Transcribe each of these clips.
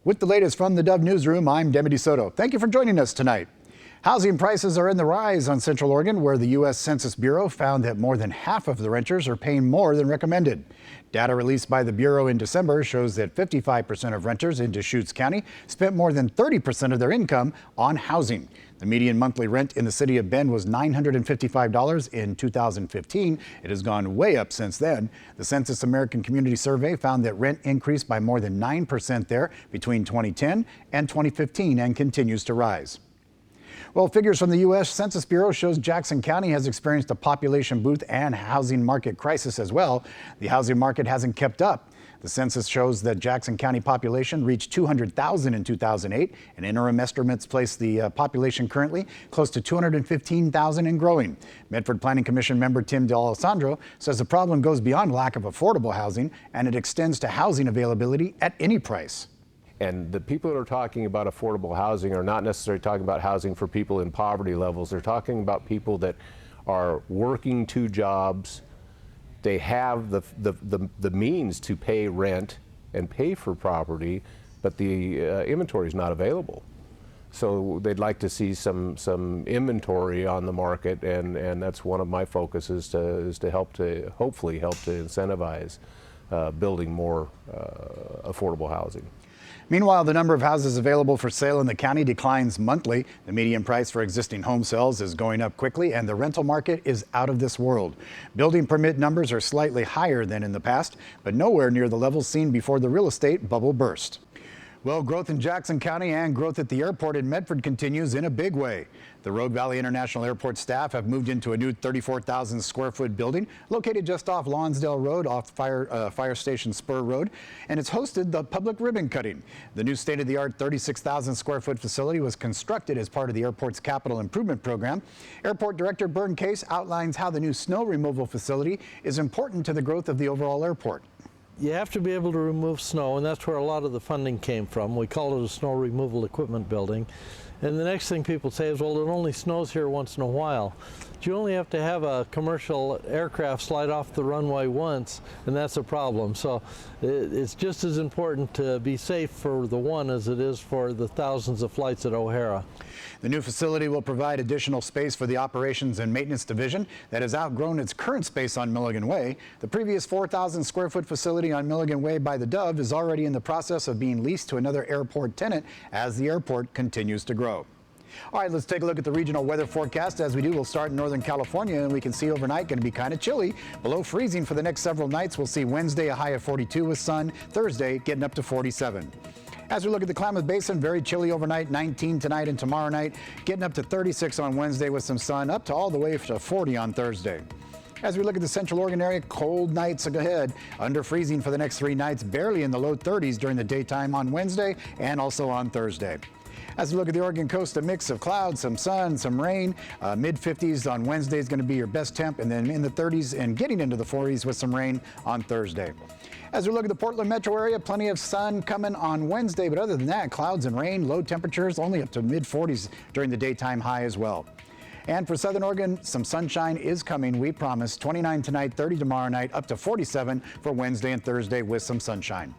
With the latest from the Dove Newsroom, I'm Debbie Soto. Thank you for joining us tonight. Housing prices are in the rise on Central Oregon, where the U.S. Census Bureau found that more than half of the renters are paying more than recommended. Data released by the Bureau in December shows that 55% of renters in Deschutes County spent more than 30% of their income on housing. The median monthly rent in the city of Bend was $955 in 2015. It has gone way up since then. The Census American Community Survey found that rent increased by more than 9% there between 2010 and 2015 and continues to rise. Well, figures from the U.S. Census Bureau shows Jackson County has experienced a population boost and housing market crisis as well. The housing market hasn't kept up. The census shows that Jackson County population reached 200,000 in 2008, and interim estimates place the population currently close to 215,000 and growing. Medford Planning Commission member Tim D'Alessandro says the problem goes beyond lack of affordable housing, and it extends to housing availability at any price. And the people that are talking about affordable housing are not necessarily talking about housing for people in poverty levels. They're talking about people that are working two jobs. They have the means to pay rent and pay for property, but the inventory is not available. So they'd like to see some inventory on the market, and that's one of my focuses to hopefully help to incentivize building more affordable housing. Meanwhile, the number of houses available for sale in the county declines monthly. The median price for existing home sales is going up quickly, and the rental market is out of this world. Building permit numbers are slightly higher than in the past, but nowhere near the levels seen before the real estate bubble burst. Well, growth in Jackson County and growth at the airport in Medford continues in a big way. The Rogue Valley International Airport staff have moved into a new 34,000 square foot building located just off Lonsdale Road off Fire Station Spur Road, and it's hosted the public ribbon cutting. The new state-of-the-art 36,000 square foot facility was constructed as part of the airport's capital improvement program. Airport Director Bern Case outlines how the new snow removal facility is important to the growth of the overall airport. You have to be able to remove snow, and that's where a lot of the funding came from. We call it a snow removal equipment building. And the next thing people say is, well, it only snows here once in a while. But you only have to have a commercial aircraft slide off the runway once, and that's a problem. So it's just as important to be safe for the one as it is for the thousands of flights at O'Hara. The new facility will provide additional space for the operations and maintenance division that has outgrown its current space on Milligan Way. The previous 4,000 square foot facility on Milligan Way by the Dove is already in the process of being leased to another airport tenant as the airport continues to grow. All right, let's take a look at the regional weather forecast. As we do, we'll start in Northern California, and we can see overnight going to be kind of chilly, below freezing for the next several nights. We'll see Wednesday a high of 42 with sun, Thursday getting up to 47. As we look at the Klamath Basin, very chilly overnight, 19 tonight and tomorrow night, getting up to 36 on Wednesday with some sun, up to all the way to 40 on Thursday. As we look at the Central Oregon area, cold nights ahead, under freezing for the next 3 nights, barely in the low 30s during the daytime on Wednesday and also on Thursday. As we look at the Oregon coast, a mix of clouds, some sun, some rain. Mid-50s on Wednesday is going to be your best temp, and then in the 30s and getting into the 40s with some rain on Thursday. As we look at the Portland metro area, plenty of sun coming on Wednesday, but other than that, clouds and rain, low temperatures only up to mid-40s during the daytime high as well. And for Southern Oregon, some sunshine is coming, we promise. 29 tonight, 30 tomorrow night, up to 47 for Wednesday and Thursday with some sunshine.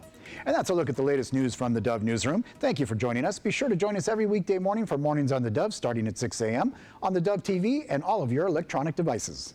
And that's a look at the latest news from the Dove Newsroom. Thank you for joining us. Be sure to join us every weekday morning for Mornings on the Dove starting at 6 a.m. on the Dove TV and all of your electronic devices.